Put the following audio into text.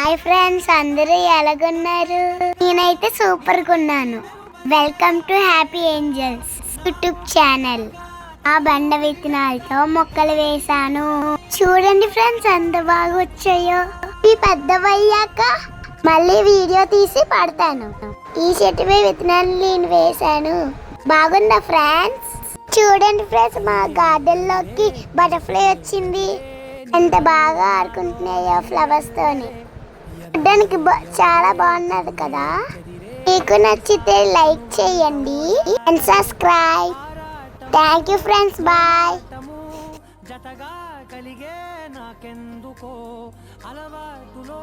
Hi friends, అందరూ ఎలాగున్నారు? నేనైతే super గా ఉన్నాను. Welcome to happy angels YouTube channel. ఆ బండ విత్తనాలతో మొక్కలు వేసాను. చూడండి ఫ్రెండ్స్, ఎంత బాగా వచ్చాయో. ఈ పెద్దవయ్యాక మళ్ళీ వీడియో తీసి పడతాను. ఈ చెట్టుపై విత్తనాలు నేను వేసాను. బాగుందా ఫ్రెండ్స్? చూడండి ఫ్రెండ్స్, మా గార్డెన్ లోకి బటర్ఫ్లై వచ్చింది. ఎంత బాగా ఆడుకుంటున్నాయో ఫ్లవర్స్ తోని. చూడడానికి చాలా బాగున్నది కదా. మీకు నచ్చితే లైక్ చేయండి and subscribe. Thank you friends, bye. జతగా కలిగే నాకెందుకో అలవాటులో